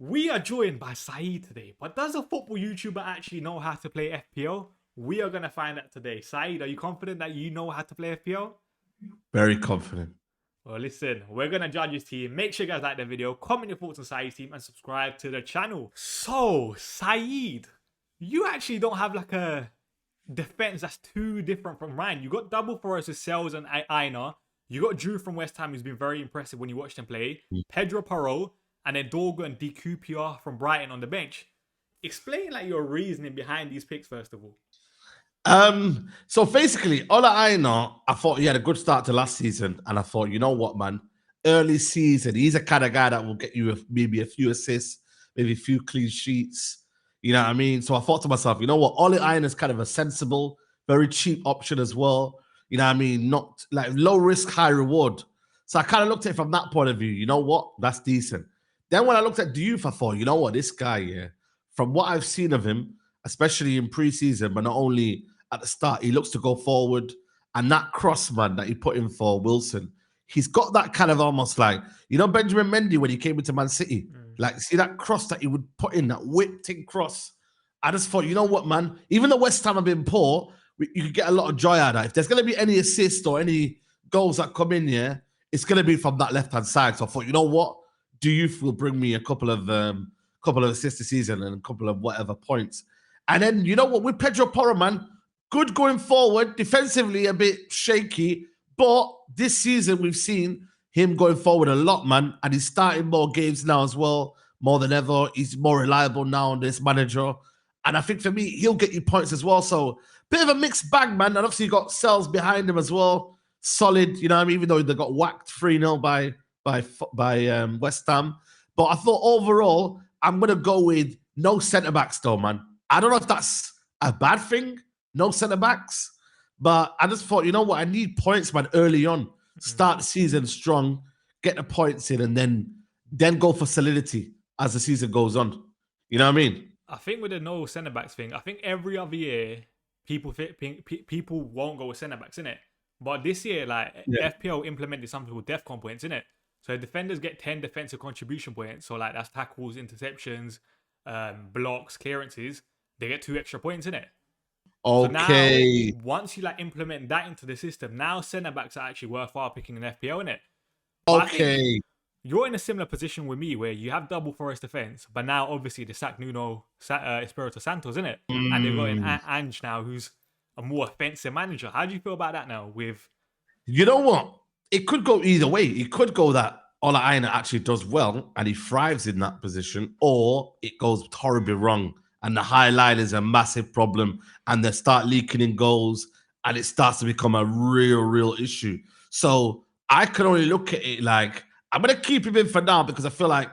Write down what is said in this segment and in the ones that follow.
We are joined by Saeed today, but does a football YouTuber actually know how to play FPL? We are going to find out today. Saeed, are you confident that you know how to play FPL? Very confident. Well, listen, we're going to judge his team. Make sure you guys like the video, comment your thoughts on Saeed's team, and subscribe to the channel. So, Saeed, you actually don't have like a defense that's too different from mine. You got double Forest with Sales and Aina. You got Drew from West Ham, who's been very impressive when you watched him play. Pedro Porro, and then Dorgo and DQPR from Brighton on the bench. Explain like your reasoning behind these picks, first of all. So basically, Ola Aina, I thought he had a good start to last season, and I thought, you know what, man, early season, he's a kind of guy that will get you maybe a few assists, maybe a few clean sheets. You know what I mean? So I thought to myself, you know what, Ola Aina is kind of a sensible, very cheap option as well. You know what I mean? Not like low risk, high reward. So I kind of looked at it from that point of view. You know what? That's decent. Then when I looked at Diouf, I thought, you know what, this guy, yeah, from what I've seen of him, especially in preseason, but not only at the start, he looks to go forward. And that cross, man, that he put in for Wilson, he's got that kind of almost like, you know, Benjamin Mendy when he came into Man City. Like, see that cross that he would put in, that whipped-in cross. I just thought, you know what, man, even though West Ham have been poor, you could get a lot of joy out of that. If there's going to be any assist or any goals that come in here, it's going to be from that left-hand side. So I thought, you know what? Diouf will bring me a couple of assists this season and a couple of whatever points. And then, you know what, with Pedro Porro, man, good going forward, defensively a bit shaky, but this season we've seen him going forward a lot, man, and he's starting more games now as well, more than ever. He's more reliable now, this manager. And I think for me, he'll get you points as well. So bit of a mixed bag, man. And obviously you got Sells behind him as well. Solid, you know what I mean? Even though they got whacked 3-0 by West Ham. But I thought overall, I'm going to go with no centre-backs though, man. I don't know if that's a bad thing, no centre-backs. But I just thought, you know what? I need points, man, early on. Start the season strong, get the points in, and then go for solidity as the season goes on. You know what I mean? I think with the no centre-backs thing, I think every other year, people won't go with centre-backs, innit? But this year, like, FPL implemented something called DEFCON points, innit? So defenders get 10 defensive contribution points. So like that's tackles, interceptions, blocks, clearances. They get 2 extra points in it. Okay. So now, once you like implement that into the system, now centre backs are actually worthwhile picking an FPL in it. Okay. You're in a similar position with me where you have double Forest defense, but now obviously they sacked Nuno Espirito Santos, in it, and they've got in Ange now, who's a more offensive manager. How do you feel about that now? With, you know what? It could go either way. It could go that Ola Aina actually does well and he thrives in that position, or it goes horribly wrong and the high line is a massive problem and they start leaking in goals and it starts to become a real issue. So I can only look at it like, I'm going to keep him in for now because I feel like,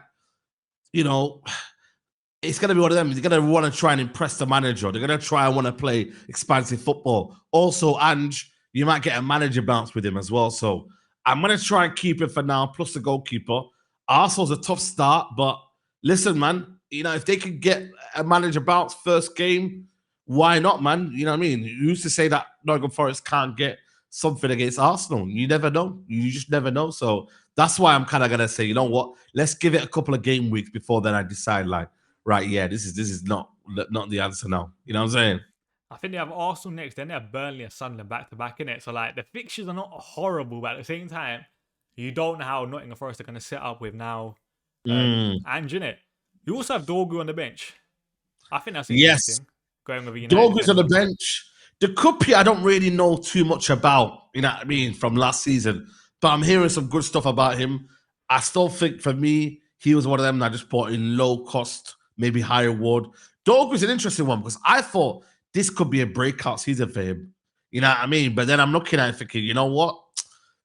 you know, it's going to be one of them. They're going to want to try and impress the manager. They're going to try and want to play expansive football. Also, Ange, you might get a manager bounce with him as well. So I'm going to try and keep it for now, plus the goalkeeper. Arsenal's a tough start, but listen, man, you know, if they can get a manager bounce first game, why not, man? You know what I mean? Who's to say that Nottingham Forest can't get something against Arsenal? You never know. You just never know. So that's why I'm kind of going to say, you know what? Let's give it a couple of game weeks before then I decide, like, right, yeah, this is not the answer now. You know what I'm saying? I think they have Arsenal next, then they have Burnley and Sunderland back-to-back, in it. So like the fixtures are not horrible, but at the same time, you don't know how Nottingham Forest are going to set up with now Ange, in it. You also have Dorgu on the bench. I think that's interesting. Going with United. Dorgu's on the bench. The Cuppy, I don't really know too much about, you know what I mean, from last season. But I'm hearing some good stuff about him. I still think for me, he was one of them that I just bought in low cost, maybe high reward. Dorgu's an interesting one because I thought this could be a breakout season for him. You know what I mean? But then I'm looking at it thinking, you know what?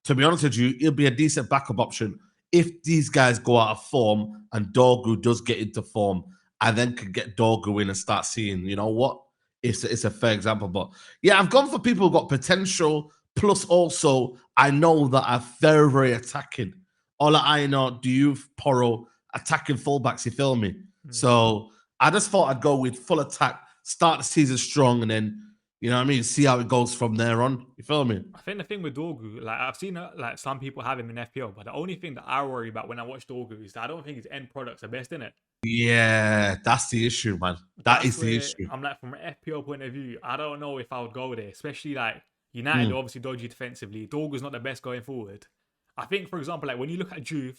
To be honest with you, he'll be a decent backup option if these guys go out of form and Dorgu does get into form and then can get Dorgu in and start seeing, you know what? It's a fair example. But yeah, I've gone for people who've got potential, plus also I know that are very attacking. Ola Aina, Diouf, Porro, attacking fullbacks, you feel me? So I just thought I'd go with full attack, start the season strong, and then, you know what I mean, see how it goes from there on. You feel me? I think the thing with Dorgu, like I've seen like some people have him in FPL, but the only thing that I worry about when I watch Dorgu is that I don't think his end products are best, in it. Yeah, that's the issue, man. That That's is the where issue. I'm like, from an FPL point of view, I don't know if I would go there, especially like United Mm. are obviously dodgy defensively. Dorgu's not the best going forward. I think, for example, like when you look at Juve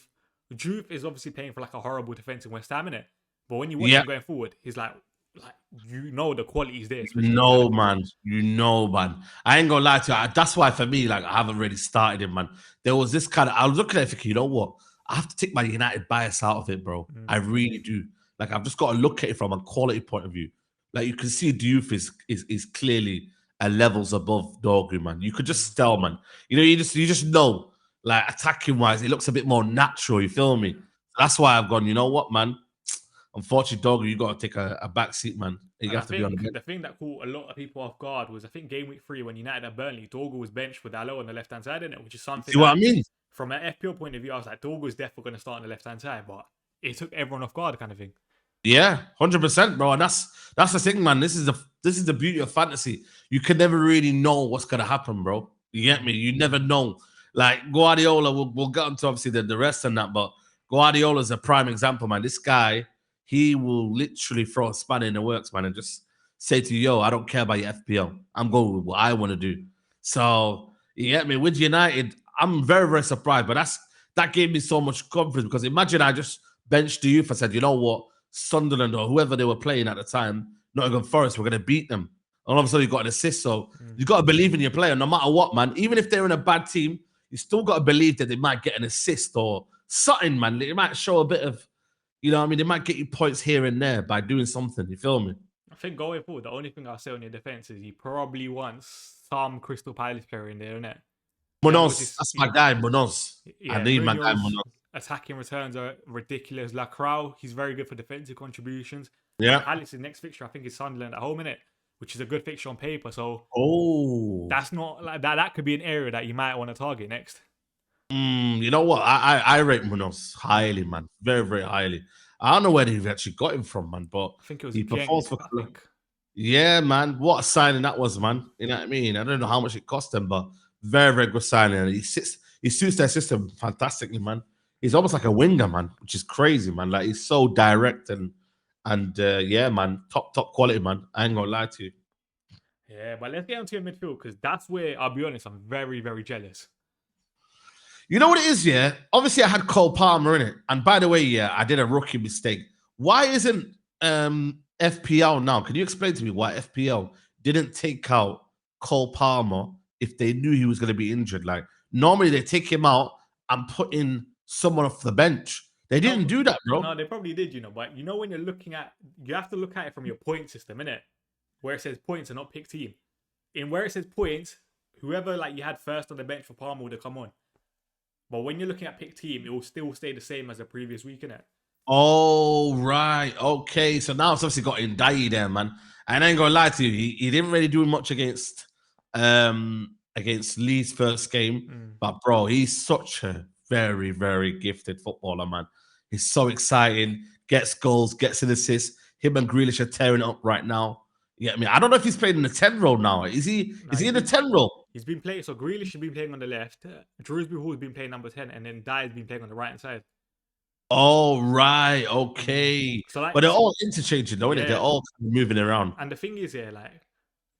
is obviously playing for like a horrible defense in West Ham, innit? But when you watch Yeah, him going forward, he's like you know the quality is there, especially in no, attacking man. forward. Man. I ain't gonna lie to you. That's why for me, like, I haven't really started him, man. There was this kind of, I was looking at it thinking, you know what? I have to take my United bias out of it, bro. I Mm. really do. Like, I've just got to look at it from a quality point of view. Like, you can see Diouf is clearly a levels above Dorgu, man. You could Mm. just tell, man. You know, you just know, like, attacking wise, it looks a bit more natural. You feel me? That's why I've gone. You know what, man? Unfortunately, Dorgu, you got to take a back seat, man. You And I have to be on the think bench. the thing that caught a lot of people off guard was, I think, Game Week 3 when United at Burnley, Dorgu was benched with Allo on the left hand side, in it, which is something See what I that, mean? from an FPL point of view, I was like, Dorgu's definitely going to start on the left hand side, but it took everyone off guard, kind of thing. Yeah, 100%, bro. And that's the thing, man. This is the beauty of fantasy. You can never really know what's gonna happen, bro. You get me? Mm. You never know. Like Guardiola, we'll get into obviously the rest and that, but Guardiola's a prime example, man. This guy, he will literally throw a spanner in the works, man, and just say to you, yo, I don't care about your FPL. I'm going with what I want to do. So you get me? With United, I'm very, very surprised. But that gave me so much confidence because imagine I just benched the youth. I said, you know what? Sunderland or whoever they were playing at the time, Nottingham Forest, were going to beat them. And all of a sudden, you got an assist. So Mm. you got to believe in your player no matter what, man. Even if they're in a bad team, you still got to believe that they might get an assist or something, man. They might show a bit of, you know what I mean? They might get you points here and there by doing something. You feel me? I think going forward, the only thing I'll say on your defense is he probably wants some Crystal Palace player in there, innit? Munoz, that's my guy, Munoz. I Yeah, need my guy, Munoz Munoz. attacking returns are ridiculous. Lacroix, he's very good for defensive contributions. And Yeah. Palace's next fixture, I think, is Sunderland at home, innit? Which is a good fixture on paper. So Oh. that's not like that. That could be an area that you might want to target next. You know what? I rate Munoz highly, man. Very, very highly. I don't know where they've actually got him from, man, but I think it was he performs Genk, for. I think. Yeah, man. What a signing that was, man. You know what I mean? I don't know how much it cost them, but very, very good signing. And he suits their system fantastically, man. He's almost like a winger, man, which is crazy, man. Like he's so direct and yeah, man, top quality, man. I ain't gonna lie to you. Yeah, but let's get onto your midfield because that's where I'll be honest, I'm very, very jealous. You know what it is, yeah? Obviously, I had Cole Palmer in it. And by the way, yeah, I did a rookie mistake. Why isn't FPL now? Can you explain to me why FPL didn't take out Cole Palmer if they knew he was going to be injured? Like, normally they take him out and put in someone off the bench. They didn't No, do that, bro. no, they probably did, but when you're looking at, you have to look at it from your point system, innit? Where it says points and not pick team. In where it says points, whoever like you had first on the bench for Palmer would have come on. But when you're looking at pick team, it will still stay the same as the previous week, innit? Oh, right. Okay. So now it's obviously got Ndai there, man. And I ain't gonna lie to you, he didn't really do much against Lee's first game. Mm. But bro, he's such a very, very gifted footballer, man. He's so exciting, gets goals, gets an assist. Him and Grealish are tearing it up right now. Yeah, I mean, I don't know if he's playing in the 10 role now. Is he Nah, is he in the 10 role? he's been playing, so Grealish has been playing on the left, Drewsbury Hall's been playing number 10, and then Dyer's been playing on the right hand side. Oh, right, okay. So like, But they're all interchanging, though, innit? They're yeah, all moving around. and the thing is, yeah, like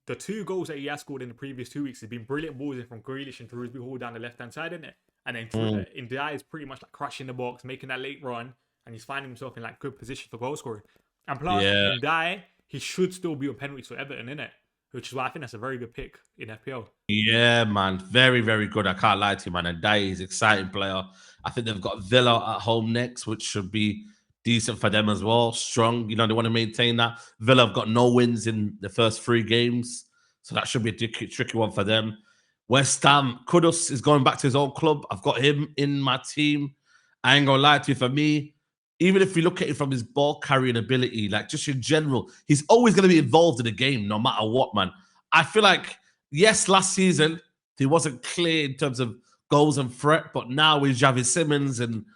the 2 goals that he has scored in the previous 2 weeks have been brilliant balls in from Grealish and Drewsbury Hall down the left hand side, innit? And then Dyer is pretty much like crushing the box, making that late run, and he's finding himself in like good position for goal scoring. And plus, Yeah. in Dyer, he should still be on penalties for Everton, innit? Which is why I think that's a very good pick in FPL. Yeah, man. Very, very good. I can't lie to you, man. And Dai is an exciting player. I think they've got Villa at home next, which should be decent for them as well. Strong. You know, they want to maintain that. Villa have got no wins in the first 3 games. So that should be a tricky one for them. West Ham, Kudus is going back to his old club. I've got him in my team. I ain't going to lie to you. For me, even if you look at it from his ball carrying ability, like just in general, he's always going to be involved in the game no matter what, man. I feel like, yes, last season, he wasn't clear in terms of goals and threat, but now with Javi Simmons and,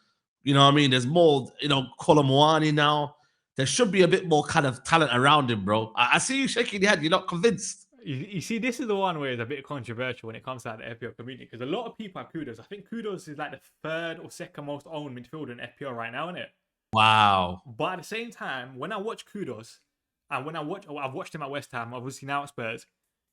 you know what I mean, there's more, Colomwani now. There should be a bit more kind of talent around him, bro. I see you shaking your head. You're not convinced. You see, this is the one where it's a bit controversial when it comes to the FPL community because a lot of people have Kudos. I think Kudos is like the third or second most owned midfielder in FPL right now, isn't it? Wow. But at the same time, when I watch Kudos, and I've watched him at West Ham, obviously now at Spurs,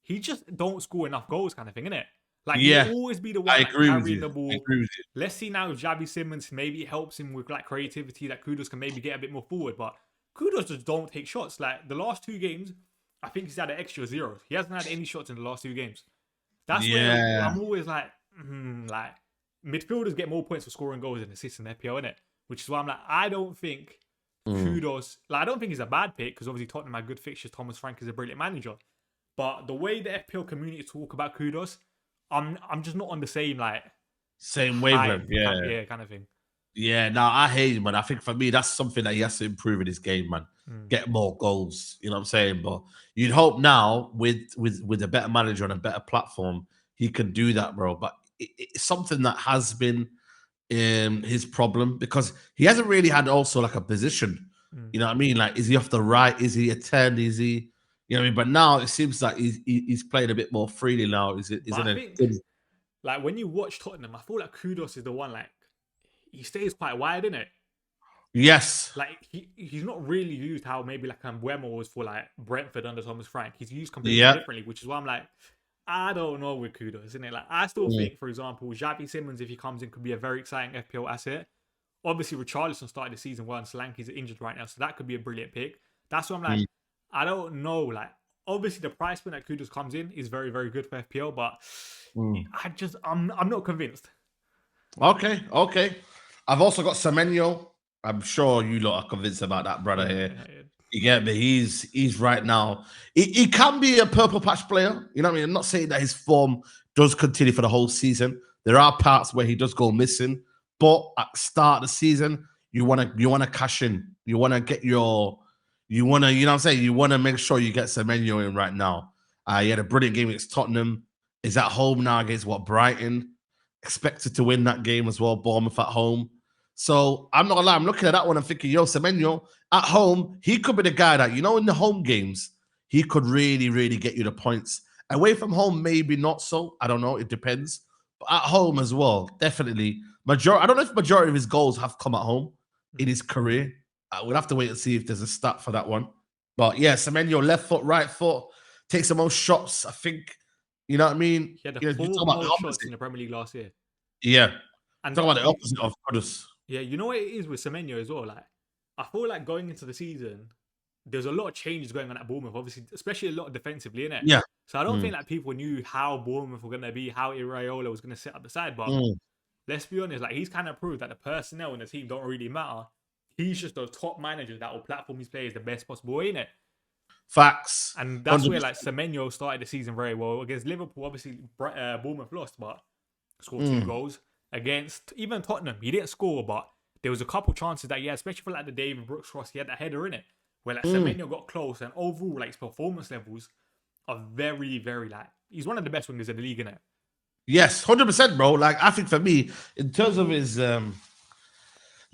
he just don't score enough goals, kind of thing, innit? Like he'll Yeah, always be the I one like agree with carrying you. the I ball. agree with you. Let's see now if Javi Simmons maybe it helps him with like creativity that Kudos can maybe get a bit more forward. But Kudos just don't take shots. Like the last 2 games, I think he's had an extra 0. He hasn't had any shots in the last 2 games. That's where Yeah. I'm always like midfielders get more points for scoring goals and assists in the FPL, innit? Which is why I'm like, I don't think Kudos, like I don't think he's a bad pick because obviously Tottenham had good fixtures. Thomas Frank is a brilliant manager, but the way the FPL community talk about Kudos, I'm just not on the same like Same hype, wavelength. Yeah. yeah, kind of thing. Yeah, no, I hate him, man. I think for me, that's something that he has to improve in his game, man. Get more goals. You know what I'm saying? But you'd hope now with a better manager and a better platform, he can do that, bro. But it's something that has been his problem because he hasn't really had also like a position. You know what I mean? Like, is he off the right? Is he a 10? Is he, you know what I mean? But now it seems like he's playing a bit more freely now. He's But I in a think good. like when you watch Tottenham, I feel like Kudos is the one like he stays quite wide, innit? Yes. Like he's not really used how maybe like Mbeumo was for like Brentford under Thomas Frank. He's used completely Yeah. differently, which is why I'm like, I don't know with Kudos, isn't it? Like I still think, for example, Xavi Simmons, if he comes in, could be a very exciting FPL asset. Obviously, Richarlison started the season well, and Solanke's injured right now, so that could be a brilliant pick. That's why I'm like, I don't know. Like, obviously, the price point that Kudos comes in is very, very good for FPL, but I'm not convinced. Okay, okay. I've also got Semenyo. I'm sure you lot are convinced about that brother here. Yeah. You get me? He's right now. He can be a purple patch player. You know what I mean? I'm not saying that his form does continue for the whole season. There are parts where he does go missing, but at the start of the season, you wanna cash in. You wanna get your you wanna, you know what I'm saying? You wanna make sure you get Semenyo in right now. He had a brilliant game against Tottenham. Is at home now against Brighton. Expected to win that game as well. Bournemouth at home. So I'm not gonna lie, I'm looking at that one and thinking, yo, Semenyo at home, he could be the guy that, you know, in the home games, he could really, really get you the points. Away from home, maybe not so. I don't know. It depends. But at home as well, definitely. I don't know if majority of his goals have come at home in his career. We'll have to wait and see if there's a stat for that one. But yeah, Semenyo, left foot, right foot, takes the most shots. I think, you know what I mean? He had the You talk fourth about the most shots opposite. in the Premier League last year. Yeah. And Talk about the opposite of Kudus. yeah, you know what it is with Semenyo as well. Like, I feel like going into the season, there's a lot of changes going on at Bournemouth, obviously, especially a lot defensively, innit? Yeah. So I don't think like people knew how Bournemouth were gonna be, how Iraola was gonna set up the side. But let's be honest, like he's kind of proved that the personnel in the team don't really matter. He's just the top manager that will platform his players the best possible way, innit? Facts. And that's 100%. where like Semenyo started the season very well against Liverpool. Obviously, Bournemouth lost, but scored 2 goals against even Tottenham. He didn't score, but there was a couple chances that he had, especially for like the David Brooks cross. He had that header in it, where like Semenyo got close, and overall like his performance levels are very, very like he's one of the best wingers in the league, innit? Yes, 100%, bro. Like I think for me, in terms of his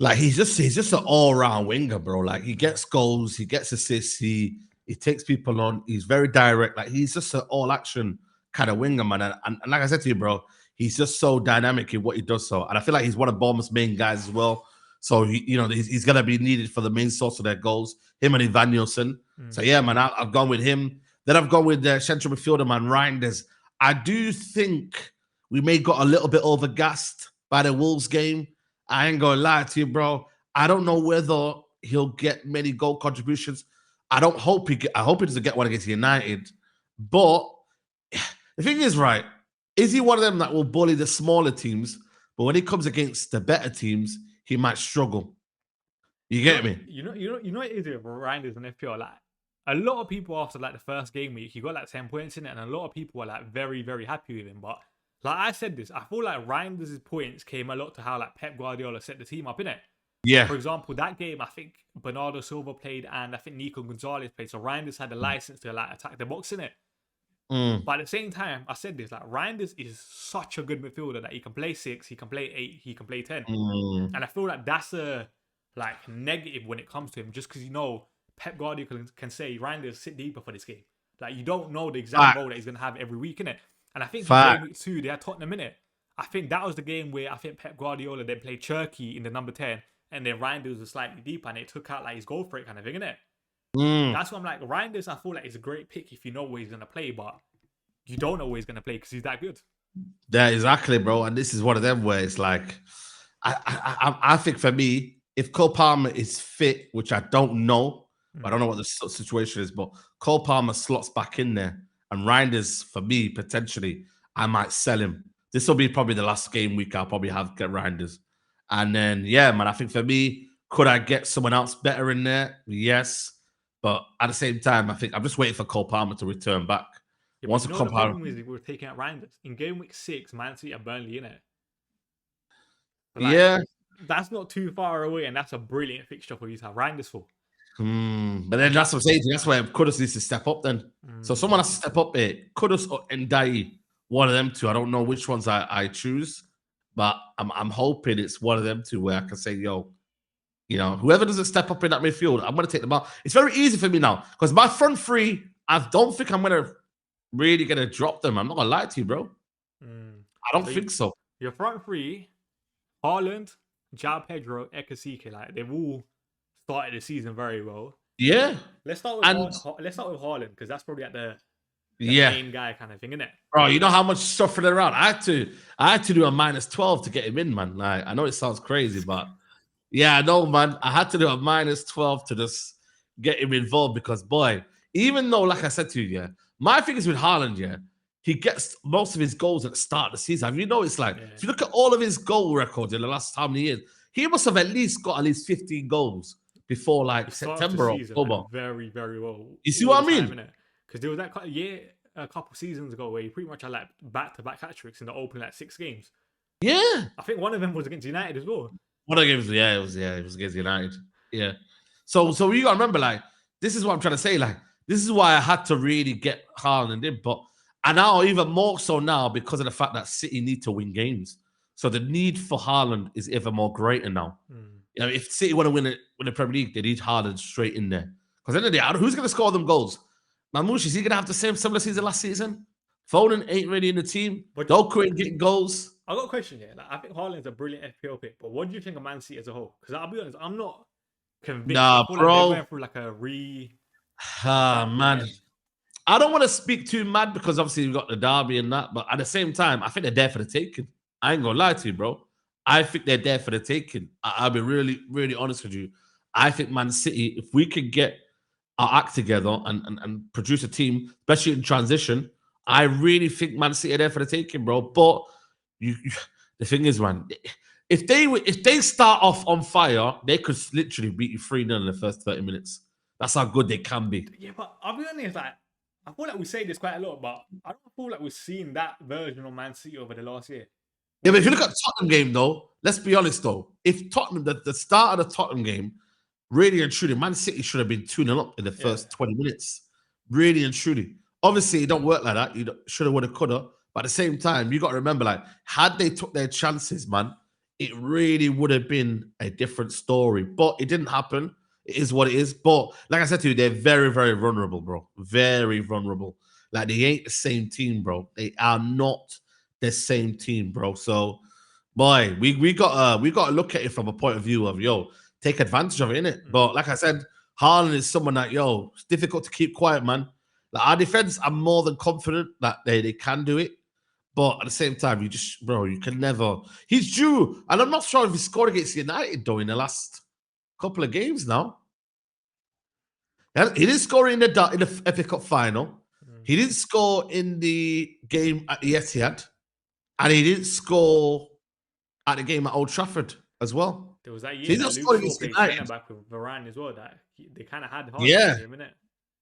like he's just an all-round winger, bro. Like he gets goals, he gets assists, he takes people on, he's very direct. Like he's just an all-action kind of winger, man. And like I said to you, bro, he's just so dynamic in what he does. So, and I feel like he's one of Bournemouth's main guys as well. So he's gonna be needed for the main source of their goals. Him and Ivan Nielsen. So yeah, man, I've gone with him. Then I've gone with the central midfielder, man, Reinders. I do think we may got a little bit overgassed by the Wolves game. I ain't gonna lie to you, bro. I don't know whether he'll get many goal contributions. I hope he doesn't get one against United. But the thing is, right, is he one of them that will bully the smaller teams? But when he comes against the better teams, he might struggle. You get me? You know what it is with Reinders and FPL. Like a lot of people after like the first game week, he got like 10 points in it, and a lot of people were like very, very happy with him. But like I said this, I feel like Reinders' points came a lot to how like Pep Guardiola set the team up, innit? Yeah. For example, that game, I think Bernardo Silva played and I think Nico Gonzalez played. So Reinders had the license to like attack the box, innit? But at the same time, I said this, like Reinders is such a good midfielder that he can play 6, he can play 8, he can play 10. And I feel like that's a like negative when it comes to him, just because Pep Guardiola can say Reinders sit deeper for this game. Like you don't know the exact role that he's gonna have every week, innit? And I think in game week 2, they had Tottenham, innit? I think that was the game where I think Pep Guardiola then played Cherky in the number 10 and then Reinders was slightly deeper, and it took out like his goal for it kind of thing, innit? Mm. That's what I'm like. Reinders, I feel like is a great pick if you know where he's gonna play, but you don't know where he's gonna play because he's that good. Yeah, exactly, bro. And this is one of them where it's like, I think for me, if Cole Palmer is fit, which I don't know, I don't know what the situation is, but Cole Palmer slots back in there, and Reinders, for me, potentially, I might sell him. This will be probably the last game week I'll probably have get Reinders. And then, yeah, man, I think for me, could I get someone else better in there? Yes. But at the same time, I think I'm just waiting for Cole Palmer to return back. Yeah, Once but the the Cole Palmer... problem is we're taking out Reinders in game week 6. Man City are Burnley, innit? Yeah. That's not too far away, and that's a brilliant fixture for you to have Reinders for. But then that's what I'm saying. That's where Kudus needs to step up then. So someone has to step up here. Kudus or Ndai, one of them two. I don't know which ones I choose, but I'm hoping it's one of them two where I can say, yo, you know, whoever doesn't step up in that midfield, I'm going to take them out. It's very easy for me now because my front three, I don't think I'm really going to drop them. I'm not going to lie to you, bro. I don't think so. Your front three, Haaland, João Pedro, Ekasike, like they've all started the season very well. Yeah. Let's start with Haaland because that's probably at the main guy kind of thing, isn't it? Bro, you know how much suffering around. I had to do a -12 to get him in, man. Like, I know it sounds crazy, but yeah, I know, man. I had to do a -12 to just get him involved because, boy, even though, like I said to you, yeah, my thing is with Haaland, yeah, he gets most of his goals at the start of the season. Have you noticed, like, if you look at all of his goal records in the last how many years, he must have at least got 15 goals before, like, September or October. Like, very, very well. You see what I mean? Because there was that a couple seasons ago where he pretty much had like back-to-back hat-tricks in the opening like 6 games. Yeah. I think one of them was against United as well. One of the games, it was against United. Yeah. So you gotta remember, like, this is what I'm trying to say. Like, this is why I had to really get Haaland in, and now even more so now because of the fact that City need to win games. So the need for Haaland is even more greater now. You know, if City want to win the Premier League, they need Haaland straight in there. Because at the end of the day, who's going to score them goals? Mamouche, is he going to have the same similar season last season? Foden ain't really in the team. But Doku ain't getting goals. I got a question here. Like, I think Haaland's a brilliant FPL pick, but what do you think of Man City as a whole? Because I'll be honest, I'm not convinced. Nah, bro. Like they're going through like a man. I don't want to speak too mad because obviously we've got the derby and that, but at the same time, I think they're there for the taking. I ain't going to lie to you, bro. I think they're there for the taking. I'll be really, really honest with you. I think Man City, if we could get our act together and produce a team, especially in transition, I really think Man City are there for the taking, bro. But the thing is, man, if they start off on fire, they could literally beat you 3-0 in the first 30 minutes. That's how good they can be. Yeah, but I'll be honest, like, I feel like we say this quite a lot, but I don't feel like we've seen that version of Man City over the last year. Yeah, but if you look at the Tottenham game, though, let's be honest, though. If Tottenham, the start of the Tottenham game, really and truly, Man City should have been 2-0 up in the first 20 minutes. Really and truly. Obviously, it don't work like that. You should have, would have, could have. But at the same time, you got to remember, like, had they took their chances, man, it really would have been a different story. But it didn't happen. It is what it is. But like I said to you, they're very, very vulnerable, bro. Very vulnerable. Like, they ain't the same team, bro. They are not the same team, bro. So, boy, we got to look at it from a point of view of, yo, take advantage of it, innit? But like I said, Haaland is someone that, yo, it's difficult to keep quiet, man. Like, our defense, I'm more than confident that they can do it. But at the same time, you can never. He's due, and I'm not sure if he scored against United though in the last couple of games now. He didn't score in the FA Cup final. He didn't score in the game at the Etihad, and he didn't score at the game at Old Trafford as well. There was that year that Luke Shaw played centre back with Varane as well. That they kind of had hard for him, innit?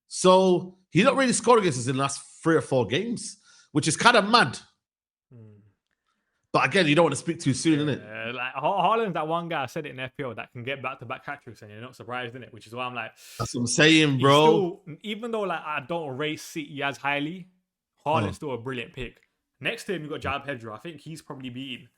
So he not really scored against us in the last 3 or 4 games, which is kind of mad. But again, you don't want to speak too soon, innit? Like Haaland's that one guy, I said it in FPL, that can get back-to-back hat-tricks and you're not surprised, innit? Which is why I'm like... That's what I'm saying, bro. Even though like I don't rate City as highly, Haaland's still a brilliant pick. Next to him, you got João Pedro. I think he's probably been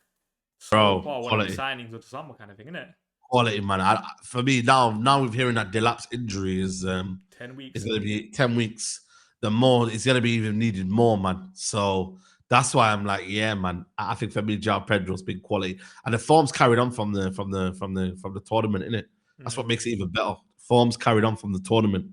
one of the signings of the summer kind of thing, innit? Quality, man. For me, now we're hearing that Delap's injury is 10 weeks. It's going to be 10 weeks. The more, it's going to be even needed more, man. So That's why I'm like, yeah, man. I think for me, João Pedro's been quality, and the form's carried on from the tournament, innit? That's what makes it even better. Form's carried on from the tournament,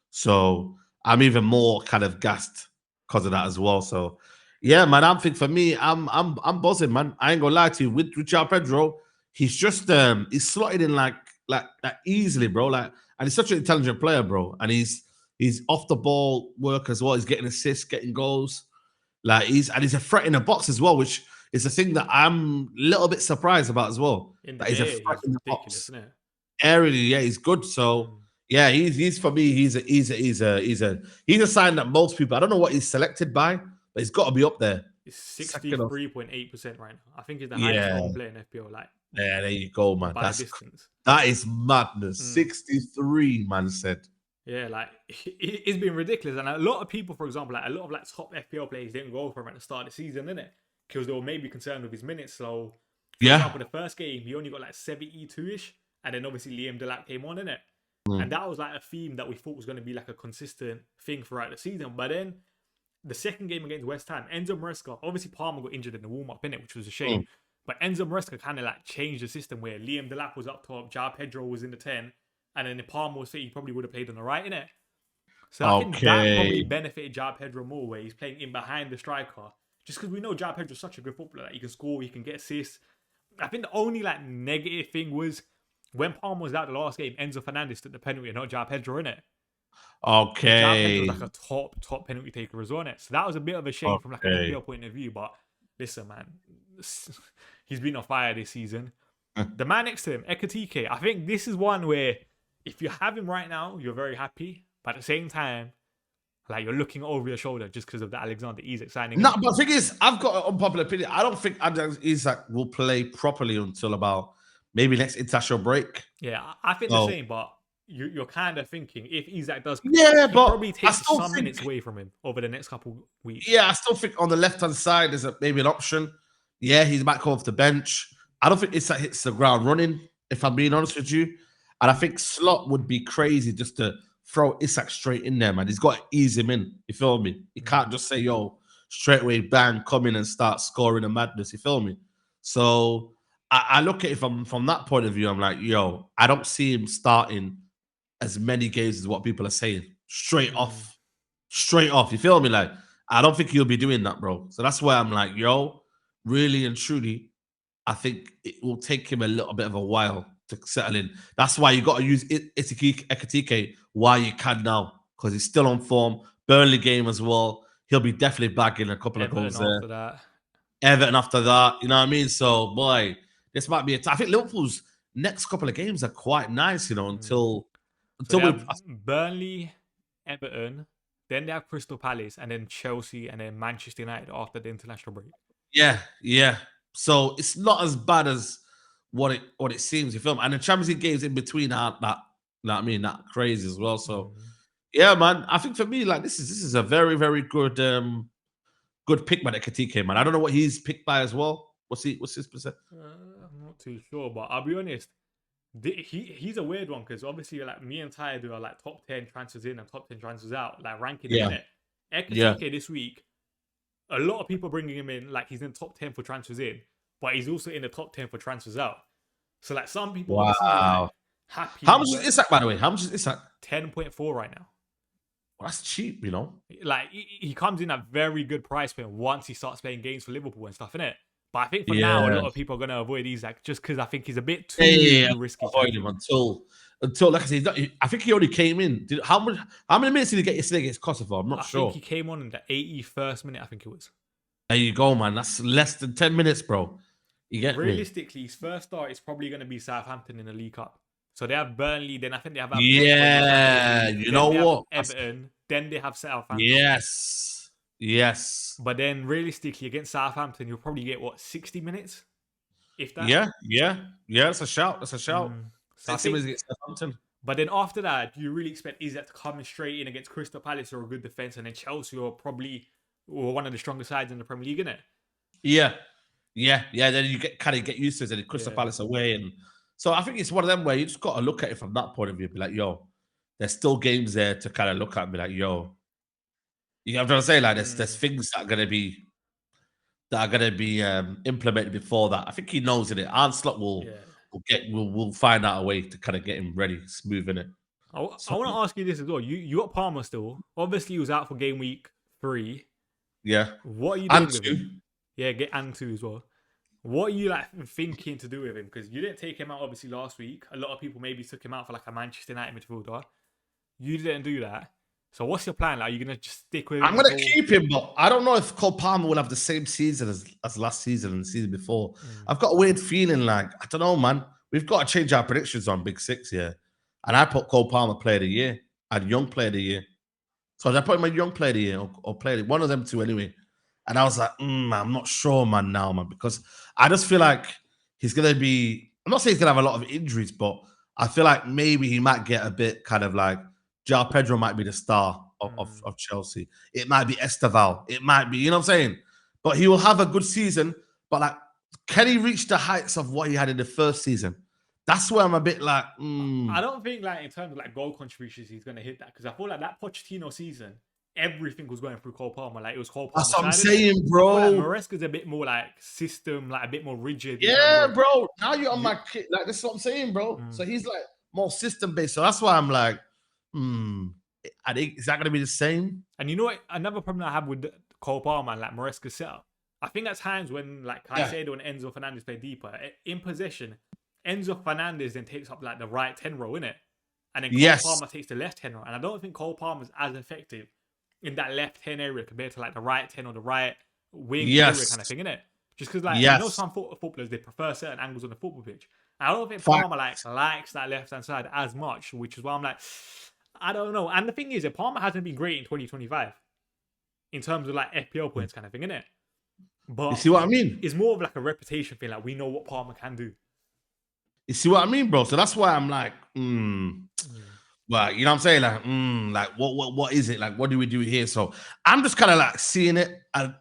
so I'm even more kind of gassed because of that as well. So, yeah, man. I think for me, I'm buzzing, man. I ain't gonna lie to you. With João Pedro, he's just he's slotted in like easily, bro. Like, and he's such an intelligent player, bro. And he's off the ball work as well. He's getting assists, getting goals. Like he's a threat in the box as well, which is the thing that I'm a little bit surprised about as well. That he's a threat in the box. Isn't it? Aerially, yeah, he's good. So yeah, he's for me, he's a sign that most people, I don't know what he's selected by, but he's got to be up there. It's 63.8% right now. I think it's the highest player in FPL. Like, yeah, there you go, man. By a distance. That is madness. 63, man said. Yeah, like it's been ridiculous, and a lot of people, for example, like a lot of like top FPL players didn't go for him at the start of the season, innit? Because they were maybe concerned with his minutes. So, for example, the first game he only got like 72-ish, and then obviously Liam Delap came on, innit? And that was like a theme that we thought was going to be like a consistent thing throughout the season. But then the second game against West Ham, Enzo Maresca, obviously Palmer got injured in the warm up, innit, which was a shame. But Enzo Maresca kind of like changed the system where Liam Delap was up top, João Pedro was in the 10. And then if Palmer was fit, he probably would have played on the right, innit? So I think that probably benefited João Pedro more, where he's playing in behind the striker. Just because we know João Pedro's such a good footballer. Like, he can score, he can get assists. I think the only like negative thing was when Palmer was out the last game, Enzo Fernandez took the penalty and not João Pedro, innit? Okay. João Pedro was like a top penalty taker as well, innit? So that was a bit of a shame from like an FPL point of view. But listen, man, he's been on fire this season. The man next to him, Ekatike, I think this is one where if you have him right now, you're very happy. But at the same time, like, you're looking over your shoulder just because of the Alexander Isak signing. No, but the thing is, I've got an unpopular opinion. I don't think Alexander Isak will play properly until about maybe next international break. Yeah, I think the same, but you're kind of thinking if Isak does, but probably take some minutes away from him over the next couple weeks. Yeah, I still think on the left-hand side there's maybe an option. Yeah, he's back off the bench. I don't think Isak hits the ground running, if I'm being honest with you. And I think Slot would be crazy just to throw Isak straight in there, man. He's got to ease him in. You feel me? He can't just say, yo, straight away, bang, come in and start scoring a madness. You feel me? So I look at it from that point of view. I'm like, yo, I don't see him starting as many games as what people are saying. Straight off. You feel me? Like, I don't think he'll be doing that, bro. So that's why I'm like, yo, really and truly, I think it will take him a little bit of a while to settle in. That's why you got to use Ekatike while you can now, because he's still on form. Burnley game as well. He'll be definitely bagging a couple of goals there. Everton after that. You know what I mean? So, boy, this might be I think Liverpool's next couple of games are quite nice, you know, until Burnley, Everton, then they have Crystal Palace, and then Chelsea, and then Manchester United after the international break. Yeah. So it's not as bad as what it seems, you feel me? And the Champions League games in between aren't that crazy as well. So yeah, man. I think for me, like, this is a very, very good pick by the Ekatike, man. I don't know what he's picked by as well. What's his percent? I'm not too sure, but I'll be honest. He's a weird one because obviously, like, me and Ty do are like top 10 transfers in and top 10 transfers out, like ranking in it. Ekatike this week, a lot of people bringing him in like he's in the top 10 for transfers in, but he's also in the top 10 for transfers out. So like some people are like happy. How much is Isak, by the way? How much is Isak? 10.4 right now. Well, that's cheap, you know. Like he comes in at very good price point once he starts playing games for Liverpool and stuff, innit? But I think for now, a lot of people are gonna avoid Isak just because I think he's a bit too risky. Avoid him until like I said, I think he only came in. How many minutes did he get yesterday against Kosovo? I'm not sure. I think he came on in the 81st minute. I think it was. There you go, man. That's less than 10 minutes, bro. You get realistically, his first start is probably going to be Southampton in the League Cup. So they have Burnley, then I think they have you know what? Everton, then they have Southampton. Yes. But then realistically, against Southampton, you'll probably get 60 minutes, if that. Yeah. That's a shout. So 60 minutes against Southampton. But then after that, do you really expect Isak to come straight in against Crystal Palace or a good defense, and then Chelsea are probably one of the strongest sides in the Premier League, innit? Yeah. Then you get used to it, and Crystal Palace away, and so I think it's one of them where you just got to look at it from that point of view. Be like, yo, there's still games there to kind of look at and be like, yo, you know what I'm trying to say? Like, there's things that are gonna be that are going to be implemented before that. I think he knows it. Anslot will find out a way to kind of get him ready, smoothing it. I want to ask you this as well. You got Palmer still. Obviously, he was out for game week 3. Yeah. What are you doing with him? Yeah, get and 2 as well. What are you like thinking to do with him? Because you didn't take him out obviously last week. A lot of people maybe took him out for like a Manchester United midfielder. You didn't do that. So what's your plan? Like, are you gonna just stick with him? I'm gonna keep him, but I don't know if Cole Palmer will have the same season as last season and the season before. I've got a weird feeling like, I don't know, man. We've got to change our predictions on Big Six here. And I put Cole Palmer player of the year and young player of the year. So I put him a young player of the year or player one of them two anyway. And I was like, I'm not sure, man, now, man, because I just feel like he's gonna be. I'm not saying he's gonna have a lot of injuries, but I feel like maybe he might get a bit kind of like João Pedro might be the star of Chelsea. It might be Esteval. It might be, you know what I'm saying? But he will have a good season. But like, can he reach the heights of what he had in the first season? That's where I'm a bit like, I don't think like in terms of like goal contributions, he's going to hit that. Because I feel like that Pochettino season, everything was going through Cole Palmer. Like it was Cole Palmer. That's what I'm saying, bro. Like Maresca's a bit more like system, like a bit more rigid. Yeah, bro. Now you're on my kid. Like, that's what I'm saying, bro. So he's like more system based. So that's why I'm like, I think, is that going to be the same? And you know what? Another problem I have with Cole Palmer and like Maresca's setup, I think at times when like Caicedo and Enzo Fernandez play deeper, in possession, Enzo Fernandez then takes up like the right 10 row, innit? And then Cole Palmer takes the left 10 row. And I don't think Cole Palmer's as effective in that left 10 area compared to like the right 10 or the right wing area kind of thing, innit? Just because like you know some footballers, they prefer certain angles on the football pitch. And I don't think Palmer likes that left-hand side as much, which is why I'm like, I don't know. And the thing is, Palmer hasn't been great in 2025 in terms of like FPL points kind of thing, innit? But you see what I mean? It's more of like a reputation thing. Like we know what Palmer can do. You see what I mean, bro? So that's why I'm like, But you know what I'm saying? Like, what is it? Like, what do we do here? So I'm just kind of like seeing it and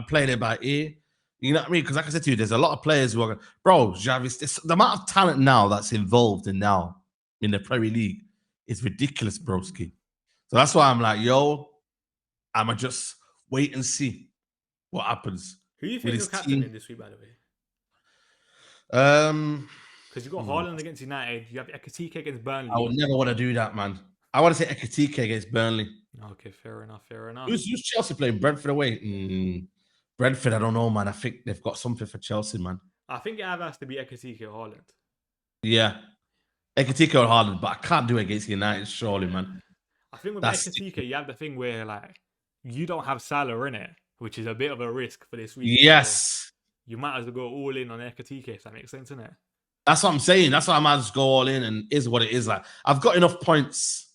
playing it by ear. You know what I mean? Because like I said to you, there's a lot of players who are, bro, Javis, the amount of talent now that's involved in the Premier League is ridiculous, broski. So that's why I'm like, yo, I'ma just wait and see what happens. Who do you think you're captain in this week, by the way? Because you got Haaland against United, you have Ekitike against Burnley. I would never want to do that, man. I want to say Ekitike against Burnley. Okay, fair enough. Who's Chelsea playing? Brentford away? Brentford, I don't know, man. I think they've got something for Chelsea, man. I think it either has to be Ekitike or Haaland. Yeah. Ekitike or Haaland, but I can't do it against United, surely, man. I think with Ekitike, you have the thing where, like, you don't have Salah in it, which is a bit of a risk for this week. Yes. So you might as well go all in on Ekitike, if that makes sense, innit? That's what I'm saying. That's why I might just go all in and is what it is. Like, I've got enough points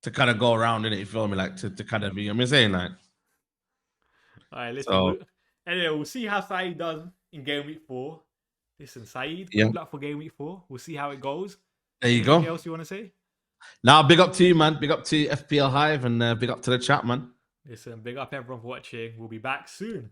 to kind of go around in it, you feel me? Like, to kind of be, I'm saying, like. All right, listen. Anyway, we'll see how Saeed does in game week 4. Listen, Saeed, good luck for game week 4. We'll see how it goes. There you go. Anything else you want to say? Now, big up to you, man. Big up to FPL Hive and big up to the chat, man. Listen, big up everyone for watching. We'll be back soon.